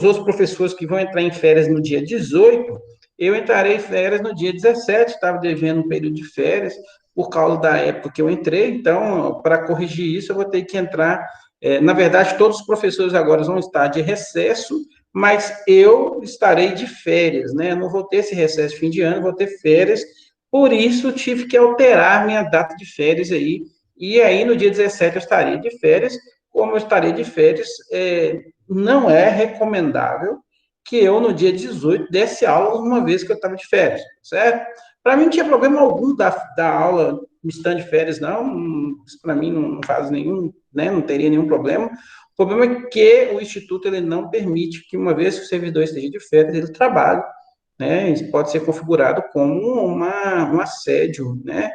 outros professores que vão entrar em férias no dia 18, eu entrarei em férias no dia 17, estava devendo um período de férias, por causa da época que eu entrei, então, para corrigir isso, eu vou ter que entrar. Na verdade, todos os professores agora vão estar de recesso, mas eu estarei de férias, né? Eu não vou ter esse recesso de fim de ano, vou ter férias, por isso tive que alterar minha data de férias aí, e aí no dia 17 eu estaria de férias, como eu estarei de férias, não é recomendável que eu, no dia 18, desse aula uma vez que eu estava de férias, certo? Para mim não tinha problema algum da aula me estando de férias, não. Isso para mim não faz nenhum, né? Não teria nenhum problema. O problema é que o Instituto ele não permite que, uma vez que o servidor esteja de férias, ele trabalhe, né? Isso pode ser configurado como um assédio, né?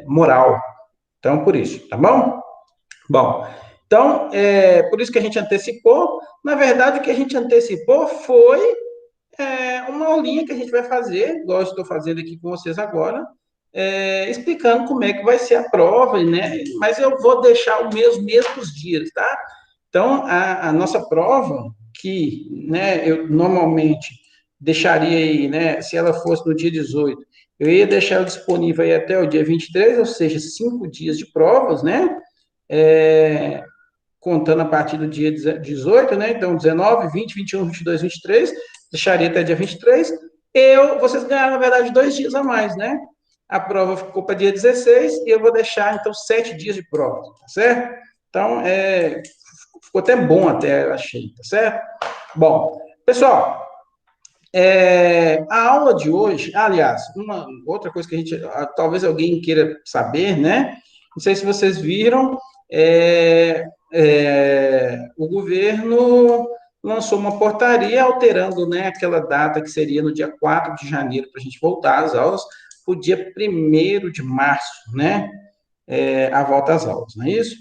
Moral. Então, por isso, tá bom? Bom, então, por isso que a gente antecipou. Na verdade, o que a gente antecipou foi uma aulinha que a gente vai fazer, igual eu estou fazendo aqui com vocês agora, explicando como é que vai ser a prova, né? Mas eu vou deixar os mesmos dias, tá? Então, a nossa prova, que, né, eu normalmente deixaria aí, né, se ela fosse no dia 18, eu ia deixar ela disponível aí até o dia 23, ou seja, 5 dias de provas, né? É, contando a partir do dia 18, né? Então, 19, 20, 21, 22, 23, deixaria até dia 23. Vocês ganharam, na verdade, 2 dias a mais, né? A prova ficou para dia 16 e eu vou deixar, então, 7 dias de prova, tá certo? Então, ficou até bom, até, achei, tá certo? Bom, pessoal, a aula de hoje, aliás, uma outra coisa que talvez alguém queira saber, né? Não sei se vocês viram, o governo lançou uma portaria alterando, né, aquela data que seria no dia 4 de janeiro para a gente voltar às aulas, para o dia 1º de março, né? A volta às aulas, não é isso?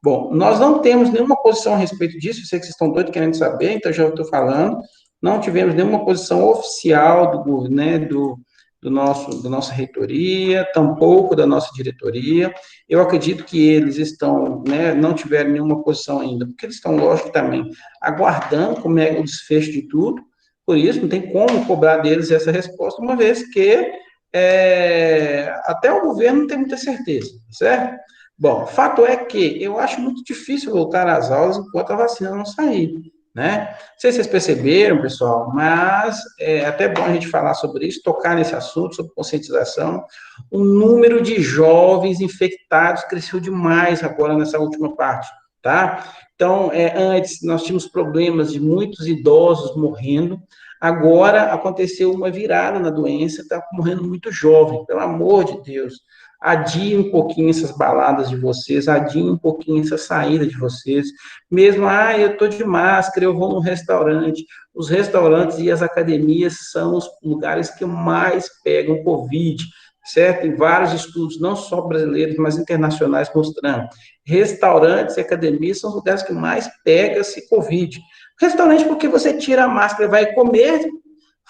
Bom, nós não temos nenhuma posição a respeito disso, eu sei que vocês estão doidos querendo saber, então já estou falando. Não tivemos nenhuma posição oficial né, da nossa reitoria, tampouco da nossa diretoria. Eu acredito que eles estão, né, não tiveram nenhuma posição ainda, porque eles estão, lógico, também aguardando como é o desfecho de tudo, por isso não tem como cobrar deles essa resposta, uma vez que até o governo não tem muita certeza, certo? Bom, fato é que eu acho muito difícil voltar às aulas enquanto a vacina não sair, né? Não sei se vocês perceberam, pessoal, mas é até bom a gente falar sobre isso, tocar nesse assunto, sobre conscientização. O número de jovens infectados cresceu demais agora nessa última parte, tá? Então, antes nós tínhamos problemas de muitos idosos morrendo, agora aconteceu uma virada na doença, está morrendo muito jovem, pelo amor de Deus. Adiem um pouquinho essas baladas de vocês, adiem um pouquinho essa saída de vocês. Mesmo, eu estou de máscara, eu vou no restaurante. Os restaurantes e as academias são os lugares que mais pegam Covid, certo? Tem vários estudos, não só brasileiros, mas internacionais, mostrando. Restaurantes e academias são os lugares que mais pega-se Covid. Restaurante, porque você tira a máscara, vai comer,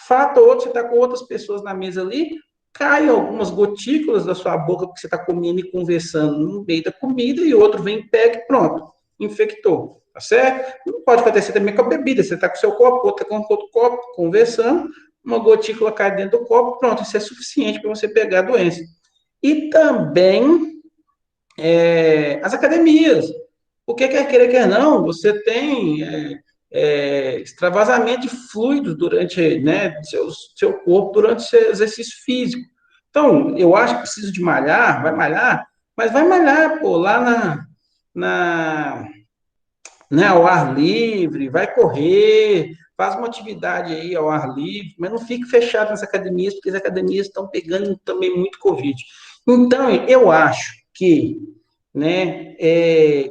fato ou outro, você está com outras pessoas na mesa ali, cai algumas gotículas da sua boca, porque você está comendo e conversando no meio da comida, e outro vem, pega e pronto, infectou, tá certo? Não pode acontecer também com a bebida, você está com o seu copo, outro está com outro copo, conversando, uma gotícula cai dentro do copo, pronto, isso é suficiente para você pegar a doença. E também as academias, porque quer queira, quer não, você tem extravasamento de fluidos durante, né, seu corpo durante o seu exercício físico. Então, eu acho que preciso de malhar, vai malhar, mas vai malhar, pô, lá né, ao ar livre, vai correr, faz uma atividade aí ao ar livre, mas não fique fechado nas academias, porque as academias estão pegando também muito Covid. Então, eu acho que, né,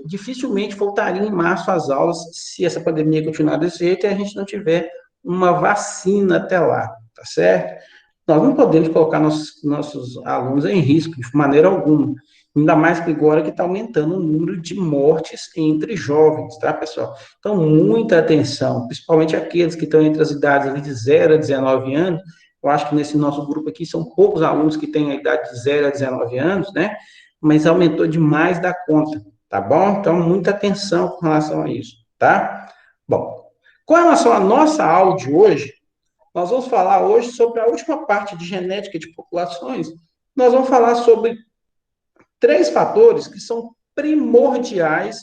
dificilmente voltaria em março às aulas se essa pandemia continuar desse jeito e a gente não tiver uma vacina até lá, tá certo? Nós não podemos colocar nossos alunos em risco de maneira alguma, ainda mais que agora que está aumentando o número de mortes entre jovens, tá, pessoal? Então, muita atenção, principalmente aqueles que estão entre as idades ali de 0 a 19 anos, eu acho que nesse nosso grupo aqui são poucos alunos que têm a idade de 0 a 19 anos, né? Mas aumentou demais da conta, tá bom? Então, muita atenção com relação a isso, tá? Bom, Com relação à nossa aula de hoje, nós vamos falar hoje sobre a última parte de genética de populações. Nós vamos falar sobre três fatores que são primordiais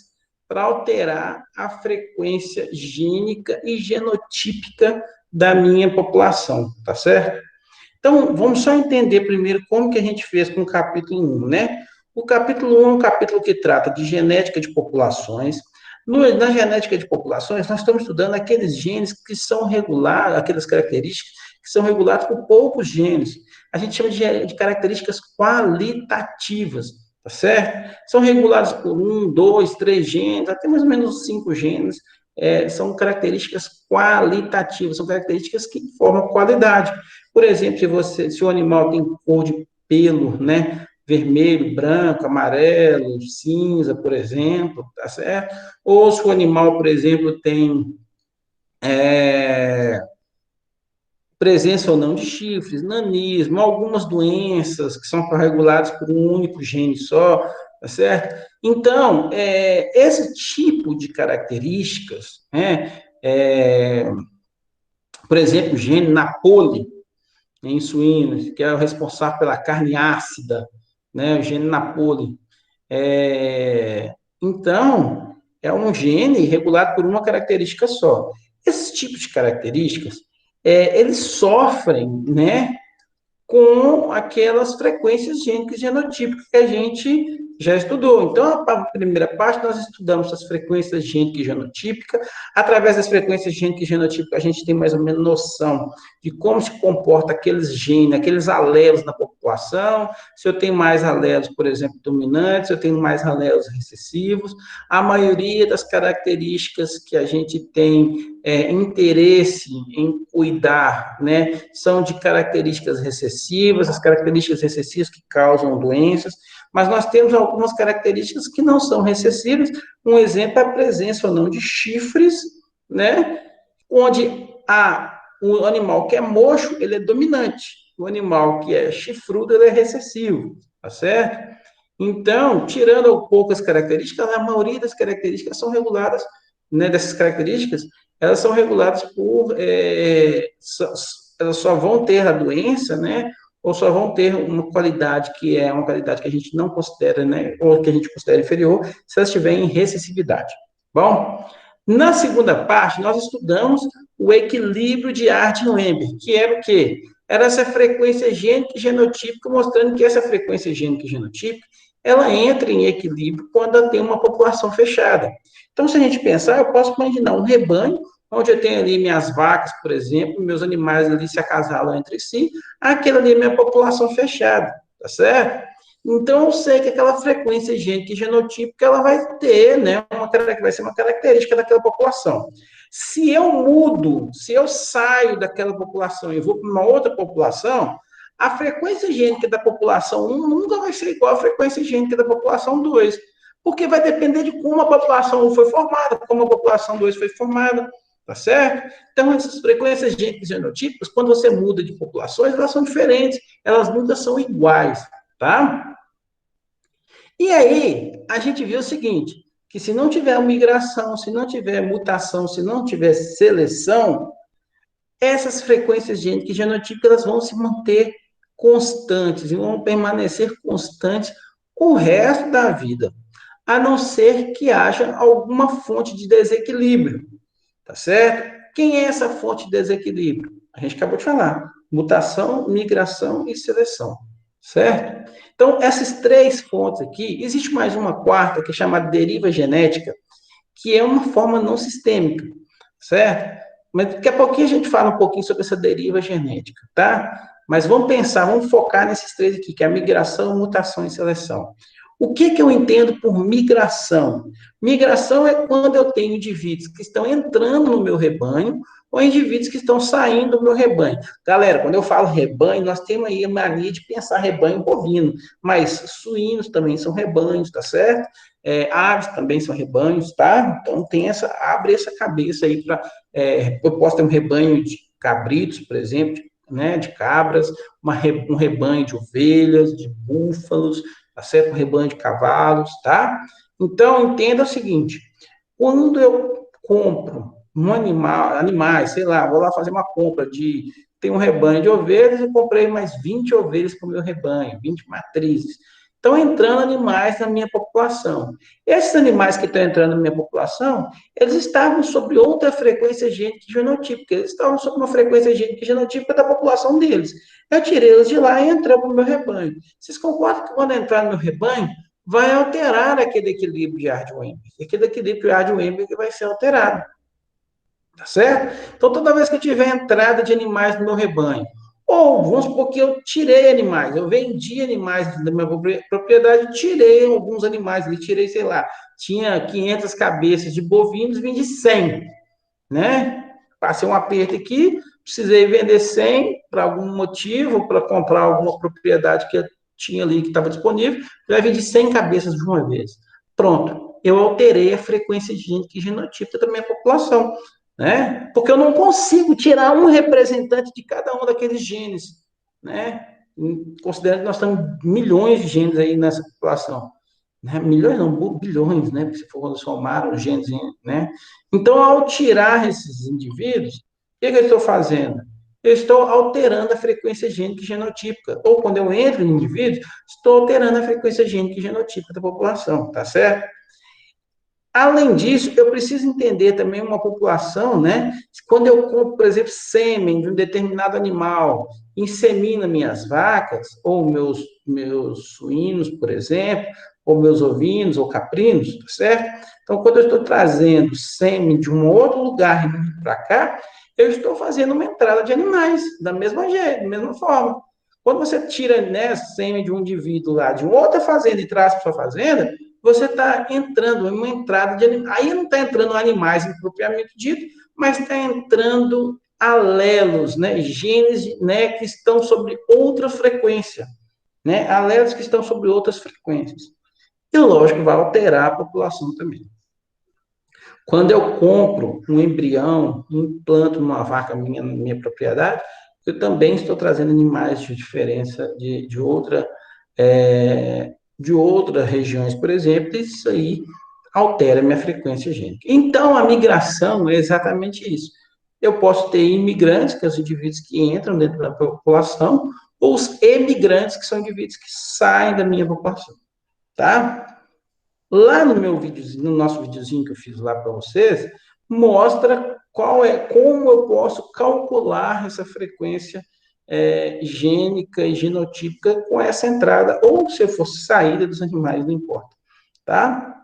para alterar a frequência gênica e genotípica da minha população, tá certo? Então, vamos só entender primeiro como que a gente fez com o capítulo 1, né? O capítulo 1 é um capítulo que trata de genética de populações. Na genética de populações, nós estamos estudando aqueles genes que são regulados, aquelas características que são reguladas por poucos genes. A gente chama de características qualitativas, tá certo? São regulados por um, dois, três genes, até mais ou menos 5 genes. São características qualitativas, são características que formam qualidade. Por exemplo, se o animal tem cor de pelo, né? Vermelho, branco, amarelo, cinza, por exemplo, tá certo? Ou se o animal, por exemplo, tem é, presença ou não de chifres, nanismo, algumas doenças que são reguladas por um único gene só, tá certo? Então, esse tipo de características, né? Por exemplo, o gene NAPOLI, em suínos, que é o responsável pela carne ácida, né? O gene NAPOLI. Então, é um gene regulado por uma característica só. Esses tipos de características, eles sofrem, né, com aquelas frequências gênicas genotípicas que a gente já estudou. Então, a primeira parte, nós estudamos as frequências gênicas e genotípicas. Através das frequências gênicas e genotípicas, a gente tem mais ou menos noção de como se comporta aqueles genes, aqueles alelos na população. Se eu tenho mais alelos, por exemplo, dominantes, se eu tenho mais alelos recessivos. A maioria das características que a gente tem interesse em cuidar, né, são de características recessivas, as características recessivas que causam doenças, mas nós temos algumas características que não são recessivas. Um exemplo é a presença ou não de chifres, né, onde o animal que é mocho, ele é dominante, o animal que é chifrudo, ele é recessivo, tá certo? Então, tirando um pouco as características, a maioria das características são reguladas, né, dessas características, elas são reguladas elas só vão ter a doença, né, ou só vão ter uma qualidade que é uma qualidade que a gente não considera, né, ou que a gente considera inferior, se elas estiverem em recessividade. Bom, na segunda parte, nós estudamos o equilíbrio de Artin-Weber, que era o quê? Era essa frequência gênica e genotípica, mostrando que essa frequência gênica e genotípica, ela entra em equilíbrio quando ela tem uma população fechada. Então, se a gente pensar, eu posso imaginar um rebanho, onde eu tenho ali minhas vacas, por exemplo, meus animais ali se acasalam entre si, aquela ali é minha população fechada, tá certo? Então, eu sei que aquela frequência gênica e genotípica, ela vai ter, né, vai ser uma característica daquela população. Se eu mudo, se eu saio daquela população e vou para uma outra população, a frequência gênica da população 1 nunca vai ser igual à frequência gênica da população 2, porque vai depender de como a população 1 foi formada, como a população 2 foi formada, tá certo? Então, essas frequências gênicas e genotípicas, quando você muda de populações, elas são diferentes, elas nunca são iguais, tá? E aí, a gente viu o seguinte, que se não tiver migração, se não tiver mutação, se não tiver seleção, essas frequências gênicas e genotípicas elas vão se manter constantes e vão permanecer constantes o resto da vida, a não ser que haja alguma fonte de desequilíbrio, tá certo? Quem é essa fonte de desequilíbrio? A gente acabou de falar: mutação, migração e seleção, certo? Então, essas três fontes aqui, existe mais uma quarta que é chamada deriva genética, que é uma forma não sistêmica, certo? Mas daqui a pouquinho a gente fala um pouquinho sobre essa deriva genética, tá? Mas vamos pensar, vamos focar nesses três aqui, que é a migração, mutação e seleção. O que eu entendo por migração? Migração é quando eu tenho indivíduos que estão entrando no meu rebanho ou indivíduos que estão saindo do meu rebanho. Galera, quando eu falo rebanho, nós temos aí a mania de pensar rebanho bovino, mas suínos também são rebanhos, tá certo? Aves também são rebanhos, tá? Então abre essa cabeça aí para. Eu posso ter um rebanho de cabritos, por exemplo, né, de cabras, um rebanho de ovelhas, de búfalos, tá certo? Um rebanho de cavalos, tá? Então, entenda o seguinte: quando eu compro um animal, animais, sei lá, vou lá fazer uma compra de, tem um rebanho de ovelhas, eu comprei mais 20 ovelhas para o meu rebanho, 20 matrizes. Estão entrando animais na minha população. Esses animais que estão entrando na minha população, eles estavam sobre outra frequência gênica e genotípica, eles estavam sobre uma frequência gênica e genotípica da população deles. Eu tirei eles de lá e entrei para o meu rebanho. Vocês concordam que quando entrar no meu rebanho, vai alterar aquele equilíbrio de Arden-Weber? Aquele equilíbrio de Arden-Weber que vai ser alterado. Tá certo? Então, toda vez que eu tiver entrada de animais no meu rebanho, ou vamos supor que eu tirei animais, eu vendi animais da minha propriedade, tirei alguns animais, ali tirei, sei lá, tinha 500 cabeças de bovinos, vendi 100, né? Passei um aperto aqui, precisei vender 100 para algum motivo, para comprar alguma propriedade que eu tinha ali que estava disponível, eu vendi 100 cabeças de uma vez. Pronto, eu alterei a frequência gênica e genotípica da minha população, né? Porque eu não consigo tirar um representante de cada um daqueles genes, né? Considerando que nós temos milhões de genes aí nessa população, né? Milhões não, bilhões, né? Se for somar os genes, né? Então, ao tirar esses indivíduos, o que eu estou fazendo? Eu estou alterando a frequência gênica e genotípica. Ou quando eu entro em indivíduos, estou alterando a frequência gênica e genotípica da população, tá certo? Além disso, eu preciso entender também uma população, né? Quando eu compro, por exemplo, sêmen de um determinado animal, insemina minhas vacas, ou meus suínos, por exemplo, ou meus ovinos ou caprinos, tá certo? Então, quando eu estou trazendo sêmen de um outro lugar para cá, eu estou fazendo uma entrada de animais, da mesma jeito, da mesma forma. Quando você tira, né, sêmen de um indivíduo lá de outra fazenda e traz para sua fazenda, você está entrando em uma entrada de animais. Aí não está entrando animais propriamente dito, mas está entrando alelos, né, genes, né, que estão sobre outra frequência, né, alelos que estão sobre outras frequências. E lógico, vai alterar a população também. Quando eu compro um embrião, implanto numa vaca minha, na minha propriedade, eu também estou trazendo animais de diferença de outras regiões, por exemplo, e isso aí altera a minha frequência gênica. Então, a migração é exatamente isso. Eu posso ter imigrantes, que são os indivíduos que entram dentro da população, ou os emigrantes, que são indivíduos que saem da minha população, tá? Lá no meu videozinho, no nosso videozinho que eu fiz lá para vocês, mostra como eu posso calcular essa frequência gênica e genotípica com essa entrada, ou se eu fosse saída dos animais, não importa, tá?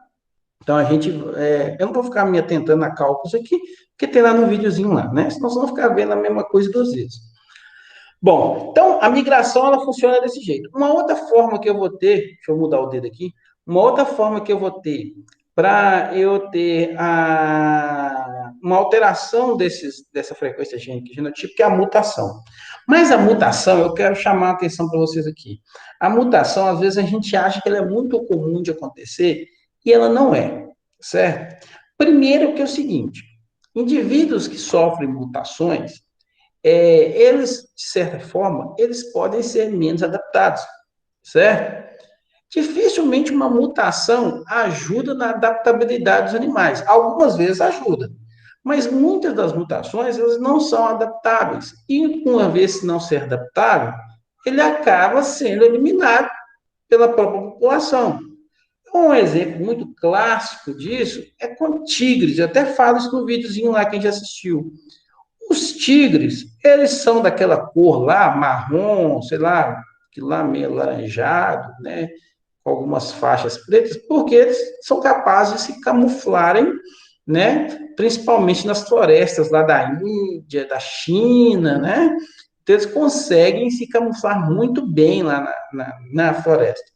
Então a gente, eu não vou ficar me atentando a cálculos aqui, porque tem lá no videozinho lá, né? Senão vocês vão ficar vendo a mesma coisa duas vezes. Bom, então a migração ela funciona desse jeito. Uma outra forma que eu vou ter, deixa eu mudar o dedo aqui, uma outra forma que eu vou ter para eu ter uma alteração dessa frequência gênica e genotípica é a mutação. Mas a mutação, eu quero chamar a atenção para vocês aqui. A mutação, às vezes, a gente acha que ela é muito comum de acontecer e ela não é, certo? Primeiro que é o seguinte, indivíduos que sofrem mutações, eles, de certa forma, eles podem ser menos adaptados, certo? Dificilmente uma mutação ajuda na adaptabilidade dos animais. Algumas vezes ajuda, mas muitas das mutações elas não são adaptáveis. E uma vez não ser adaptável, ele acaba sendo eliminado pela própria população. Um exemplo muito clássico disso é com tigres. Eu até falo isso no videozinho lá que a gente assistiu. Os tigres, eles são daquela cor lá, marrom, sei lá, que lá meio alaranjado, né? Com algumas faixas pretas, porque eles são capazes de se camuflarem, né? Principalmente nas florestas lá da Índia, da China, né? Então, eles conseguem se camuflar muito bem lá na floresta.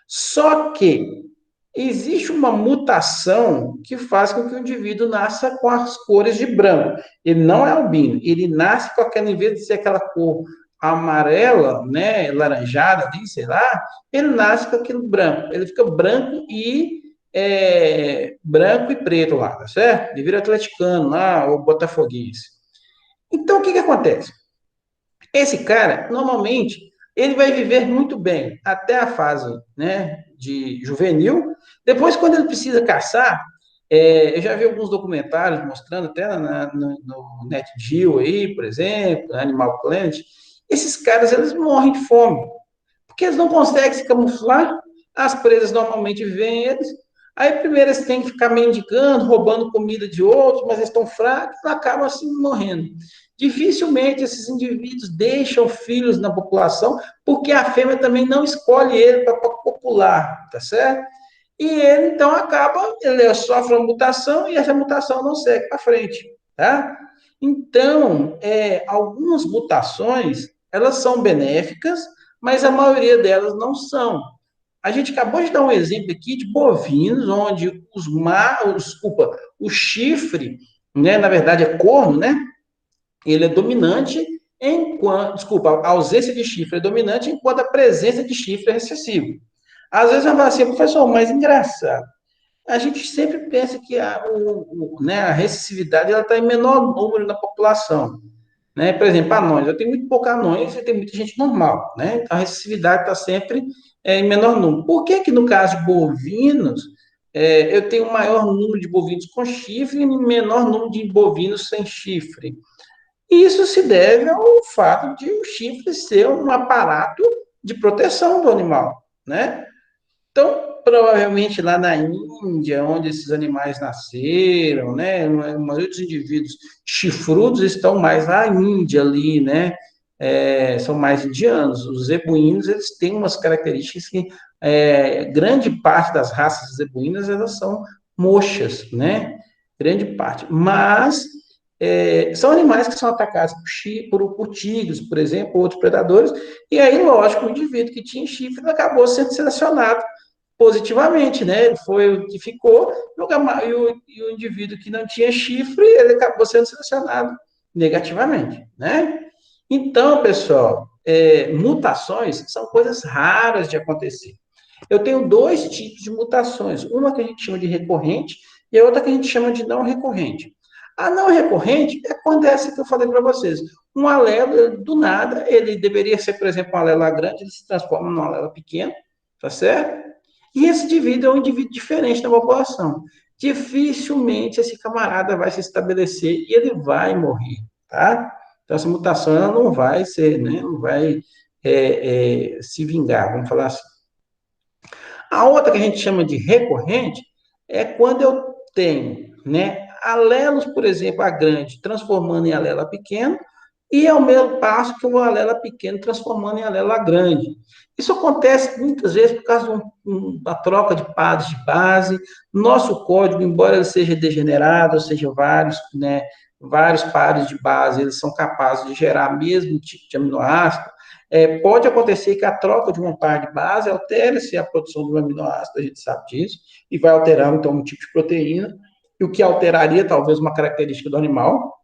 Só que existe uma mutação que faz com que o indivíduo nasça com as cores de branco. Ele não é albino, ele nasce com aquela, em vez de ser aquela cor amarela, né, laranjada, ali, sei lá, ele nasce com aquilo branco. Ele fica branco e preto lá, tá certo? Ele vira atleticano lá, ou botafoguense. Então, o que que acontece? Esse cara, normalmente, ele vai viver muito bem até a fase, né, de juvenil. Depois, quando ele precisa caçar, Eu já vi alguns documentários mostrando, até no NetGeo aí, por exemplo, Animal Planet, esses caras, eles morrem de fome, porque eles não conseguem se camuflar, as presas normalmente veem eles, aí primeiro eles têm que ficar mendigando, roubando comida de outros, mas eles estão fracos, acabam assim morrendo. Dificilmente esses indivíduos deixam filhos na população, porque a fêmea também não escolhe ele para popular, tá certo? E ele, então, ele sofre uma mutação e essa mutação não segue para frente, tá? Então, algumas mutações, elas são benéficas, mas a maioria delas não são. A gente acabou de dar um exemplo aqui de bovinos, onde desculpa, o chifre, né, na verdade é corno, né? Ele é dominante enquanto, desculpa, a ausência de chifre é dominante enquanto a presença de chifre é recessiva. Às vezes eu falo assim, professor, mas engraçado. A gente sempre pensa que né, a recessividade está em menor número na população. Né? Por exemplo, anões. Eu tenho muito poucos anões e tem muita gente normal. Né? Então, a recessividade está sempre em menor número. Por que que, no caso de bovinos, eu tenho um maior número de bovinos com chifre e menor número de bovinos sem chifre? Isso se deve ao fato de o chifre ser um aparato de proteção do animal. Né? Então, provavelmente lá na Índia, onde esses animais nasceram, né? A maioria dos indivíduos chifrudos estão mais na Índia ali, né? São mais indianos. Os zebuínos, eles têm umas características que grande parte das raças zebuínas, elas são moxas, né? Grande parte. Mas são animais que são atacados por tigres, por exemplo, outros predadores, e aí, lógico, o indivíduo que tinha chifre acabou sendo selecionado positivamente, né? Ele foi o que ficou, e o indivíduo que não tinha chifre, ele acabou sendo selecionado negativamente, né? Então, pessoal, mutações são coisas raras de acontecer. Eu tenho dois tipos de mutações, uma que a gente chama de recorrente e a outra que a gente chama de não recorrente. A não recorrente é quando é essa que eu falei para vocês. Um alelo, do nada, ele deveria ser, por exemplo, um alelo grande, ele se transforma num alelo pequeno, tá certo? E esse indivíduo é um indivíduo diferente da população. Dificilmente esse camarada vai se estabelecer e ele vai morrer, tá? Então, essa mutação ela não vai ser, né? Não vai se vingar, vamos falar assim. A outra que a gente chama de recorrente é quando eu tenho, né, alelos, por exemplo, a grande transformando em alela pequeno, e ao mesmo passo que o alela pequeno transformando em alela grande. Isso acontece muitas vezes por causa da troca de pares de base. Nosso código, embora ele seja degenerado, ou seja, vários, né, vários pares de base, eles são capazes de gerar mesmo tipo de aminoácido. Pode acontecer que a troca de uma par de base altere-se a produção do aminoácido, a gente sabe disso, e vai alterar, então, um tipo de proteína, e o que alteraria, talvez, uma característica do animal,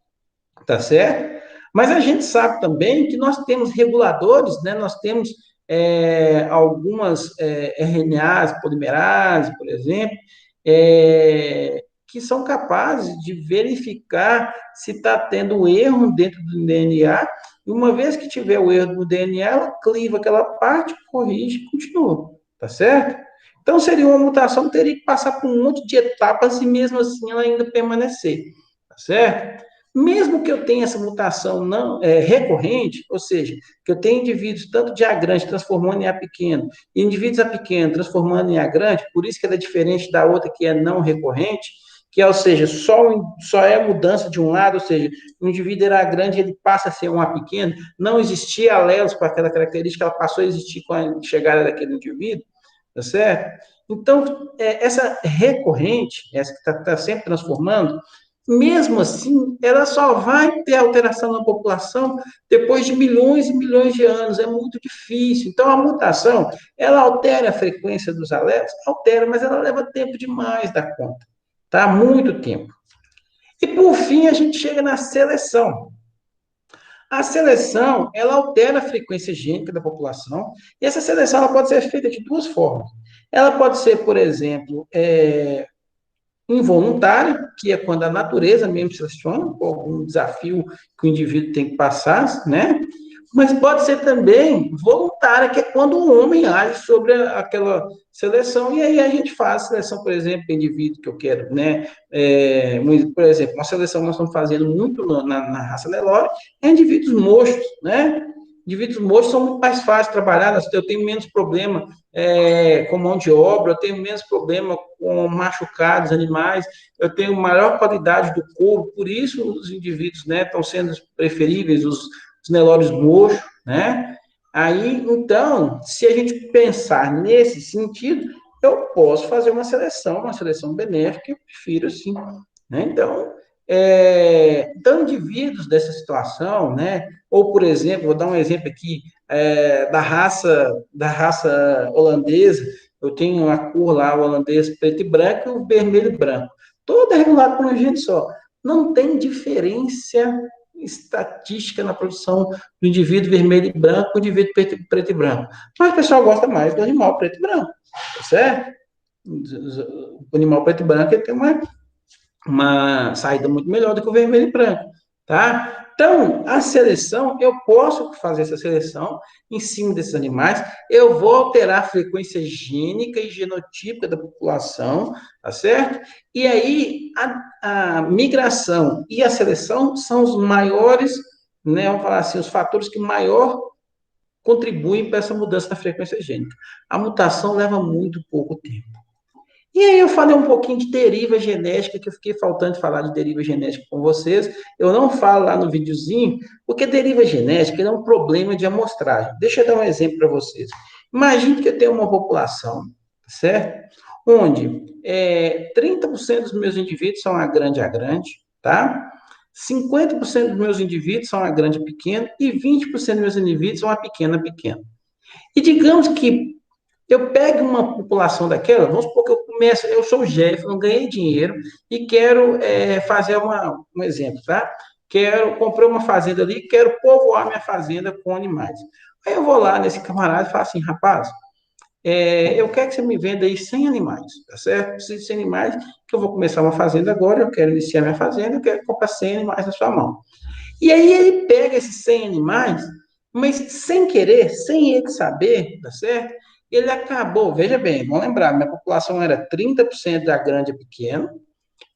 tá certo? Mas a gente sabe também que nós temos reguladores, né? Nós temos algumas RNAs, polimerase, por exemplo, que são capazes de verificar se está tendo erro dentro do DNA, e uma vez que tiver o erro no DNA, ela cliva aquela parte, corrige e continua, tá certo? Então, seria uma mutação que teria que passar por um monte de etapas e mesmo assim ela ainda permanecer, tá certo? Mesmo que eu tenha essa mutação não recorrente, ou seja, que eu tenha indivíduos tanto de A grande transformando em A pequeno, e indivíduos A pequeno transformando em A grande, por isso que ela é diferente da outra que é não recorrente, que é, ou seja, só é mudança de um lado, ou seja, o indivíduo era grande, ele passa a ser um A pequeno, não existia alelos para aquela característica, ela passou a existir com a chegada daquele indivíduo, tá certo? Então, essa recorrente, essa que está sempre transformando, mesmo assim, ela só vai ter alteração na população depois de milhões e milhões de anos. É muito difícil. Então, a mutação, ela altera a frequência dos alelos? Altera, mas ela leva tempo demais da conta. Tá? Muito tempo. E, por fim, a gente chega na seleção. A seleção, ela altera a frequência gênica da população, e essa seleção ela pode ser feita de duas formas. Ela pode ser, por exemplo, involuntário, que é quando a natureza mesmo seleciona, por algum desafio que o indivíduo tem que passar, né? Mas pode ser também voluntária, que é quando o homem age sobre aquela seleção, e aí a gente faz a seleção, por exemplo, indivíduo que eu quero, né? Por exemplo, uma seleção que nós estamos fazendo muito na raça Nelore é indivíduos mochos, né? Indivíduos mochos são muito mais fáceis de trabalhar, eu tenho menos problema com mão de obra, eu tenho menos problema com machucados animais, eu tenho maior qualidade do couro, por isso os indivíduos, né, estão sendo preferíveis, os Nelores mochos, né? Aí, então, se a gente pensar nesse sentido, eu posso fazer uma seleção benéfica, eu prefiro assim, né? Então, então, indivíduos dessa situação, né? Ou, por exemplo, vou dar um exemplo aqui da raça holandesa, eu tenho a cor lá, o holandês preto e branco e o vermelho e branco. Todo é regulado por um gene só. Não tem diferença estatística na produção do indivíduo vermelho e branco com o indivíduo preto e branco. Mas o pessoal gosta mais do animal preto e branco, tá certo? O animal preto e branco ele tem uma saída muito melhor do que o vermelho e branco, tá? Então, a seleção, eu posso fazer essa seleção em cima desses animais, eu vou alterar a frequência gênica e genotípica da população, tá certo? E aí, a migração e a seleção são os maiores, né, vamos falar assim, os fatores que maior contribuem para essa mudança da frequência gênica. A mutação leva muito pouco tempo. E aí eu falei um pouquinho de deriva genética, que eu fiquei faltando de falar de deriva genética com vocês. Eu não falo lá no videozinho, porque deriva genética é um problema de amostragem. Deixa eu dar um exemplo para vocês. Imagine que eu tenho uma população, certo? Onde 30% dos meus indivíduos são a grande, tá? 50% dos meus indivíduos são a grande a pequena e 20% dos meus indivíduos são a pequena a pequena. E digamos que eu pego uma população daquela, vamos supor que eu sou o Jefferson, ganhei dinheiro e quero fazer um exemplo, tá? Comprei uma fazenda ali, quero povoar minha fazenda com animais. Aí eu vou lá nesse camarada e falo assim, rapaz, eu quero que você me venda aí 100 animais, tá certo? Preciso de 100 animais, que eu vou começar uma fazenda agora, eu quero iniciar minha fazenda, eu quero comprar 100 animais na sua mão. E aí ele pega esses 100 animais, mas sem querer, sem ele saber, tá certo? Ele acabou, veja bem, vamos lembrar, minha população era 30% da grande a pequeno,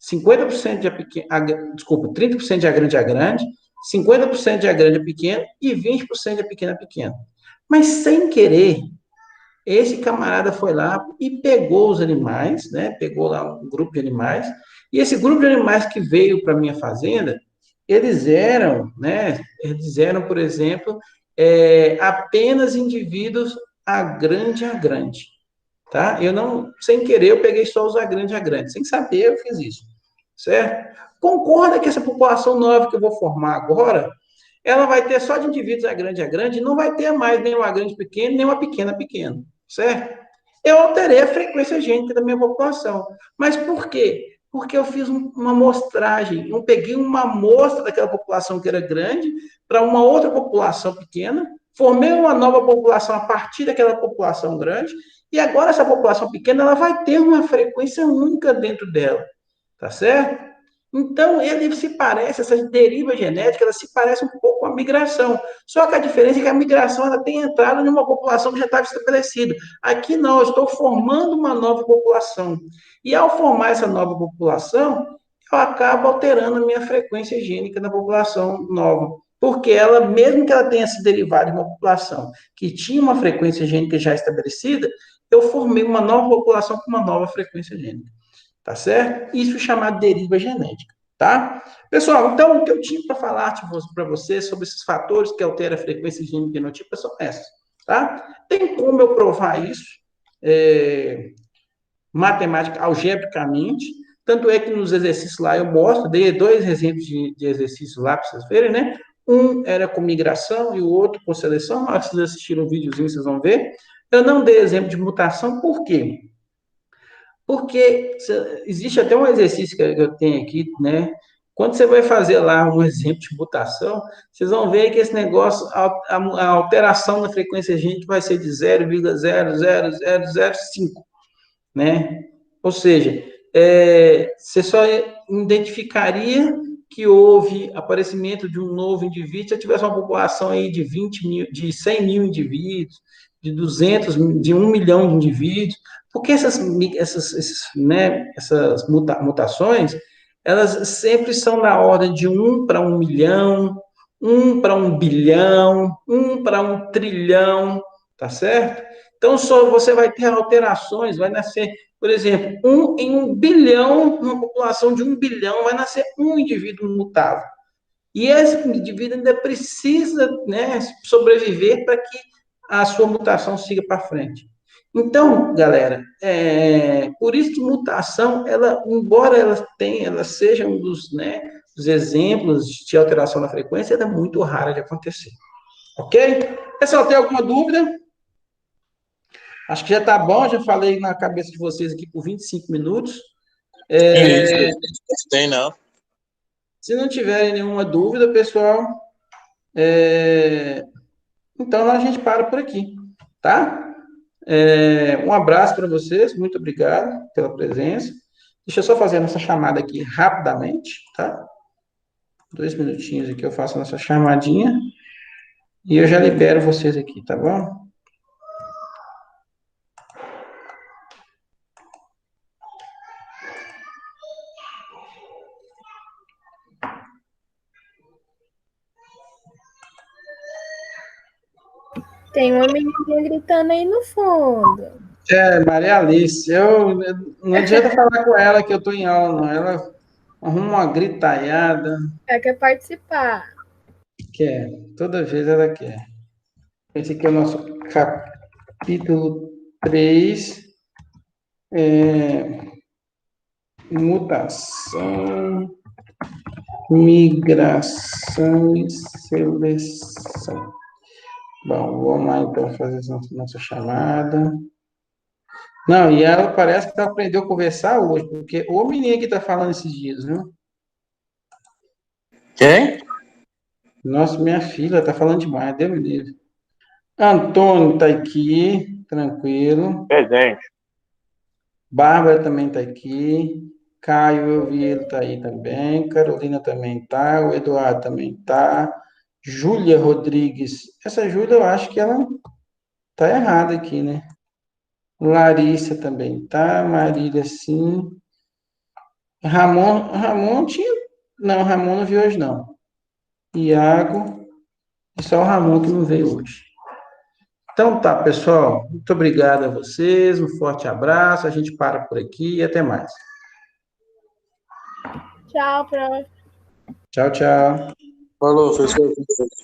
50% de pequeno, desculpa, 30% de a grande, 50% de a grande a pequeno e 20% de a pequena a pequeno. Mas sem querer, esse camarada foi lá e pegou os animais, né? Pegou lá um grupo de animais, e esse grupo de animais que veio para minha fazenda, eles eram, né? Eles eram, por exemplo, apenas indivíduos a grande, tá? Eu não, sem querer, eu peguei só os a grande, sem saber eu fiz isso, certo? Concorda que essa população nova que eu vou formar agora, ela vai ter só de indivíduos a grande, não vai ter mais nem uma grande pequena, nem uma pequena pequena, certo? Eu alterei a frequência gênica da minha população. Mas por quê? Porque eu fiz uma amostragem, eu peguei uma amostra daquela população que era grande para uma outra população pequena, formei uma nova população a partir daquela população grande, e agora essa população pequena ela vai ter uma frequência única dentro dela, tá certo? Então, ele se parece, essa deriva genética, ela se parece um pouco com a migração. Só que a diferença é que a migração ela tem entrado em uma população que já estava estabelecida. Aqui não, eu estou formando uma nova população. E ao formar essa nova população, eu acabo alterando a minha frequência gênica da população nova. Porque ela, mesmo que ela tenha se derivado de uma população que tinha uma frequência gênica já estabelecida, eu formei uma nova população com uma nova frequência gênica. Tá certo? Isso é chamado deriva genética, tá? Pessoal, então o que eu tinha para falar para vocês sobre esses fatores que alteram a frequência gênica genotípica são essas, tá? Tem como eu provar isso matemática, algebricamente, tanto é que nos exercícios lá eu mostro, dei dois exemplos de exercícios lá para vocês verem, né? Um era com migração e o outro com seleção. Se vocês assistiram o videozinho, vocês vão ver. Eu não dei exemplo de mutação, por quê? Porque existe até um exercício que eu tenho aqui, né? Quando você vai fazer lá um exemplo de mutação, vocês vão ver que esse negócio, a alteração na frequência gênica vai ser de 0,00005, né? Ou seja, você só identificaria que houve aparecimento de um novo indivíduo, se eu tivesse uma população aí de 20 mil, de 100 mil indivíduos, de 200, de 1 milhão de indivíduos, porque essas mutações, elas sempre são na ordem de 1 para 1 milhão, 1 para 1 bilhão, 1 para 1 trilhão, tá certo? Então, só você vai ter alterações, vai nascer, por exemplo, 1 em 1 bilhão, uma população de 1 bilhão, vai nascer um indivíduo mutável. E esse indivíduo ainda precisa, né, sobreviver para que a sua mutação siga para frente. Então, galera, por isso que mutação, ela, embora ela seja um dos, né, dos exemplos de alteração da frequência, ela é muito rara de acontecer. Ok? Pessoal, tem alguma dúvida? Acho que já está bom, já falei na cabeça de vocês aqui por 25 minutos. Isso, não tem não. Se não tiverem nenhuma dúvida, pessoal, então a gente para por aqui, tá? Um abraço para vocês, muito obrigado pela presença. Deixa eu só fazer essa chamada aqui rapidamente, tá? 2 minutinhos aqui eu faço essa chamadinha e eu já libero vocês aqui, tá bom? Tem uma menina gritando aí no fundo. Maria Alice, não adianta falar com ela que eu estou em aula, não. Ela arruma uma gritaiada. Ela quer participar. Quer, toda vez ela quer. Esse aqui é o nosso capítulo 3, mutação, migração e seleção. Bom, vamos lá então fazer nossa chamada. Não, e ela parece que ela aprendeu a conversar hoje, porque o menino que está falando esses dias, viu? Quem? Nossa, minha filha está falando demais, Deus me livre. Antônio está aqui, tranquilo. Presente. Bárbara também está aqui. Caio, eu vi ele está aí também. Carolina também está. O Eduardo também está. Júlia Rodrigues. Essa Júlia, eu acho que ela está errada aqui, né? Larissa também tá. Marília, sim. Ramon tinha. Não, Ramon não veio hoje, não. Iago. E só o Ramon que não veio hoje. Então tá, pessoal. Muito obrigado a vocês. Um forte abraço. A gente para por aqui e até mais. Tchau, prof. Tchau, tchau. Falou, professor.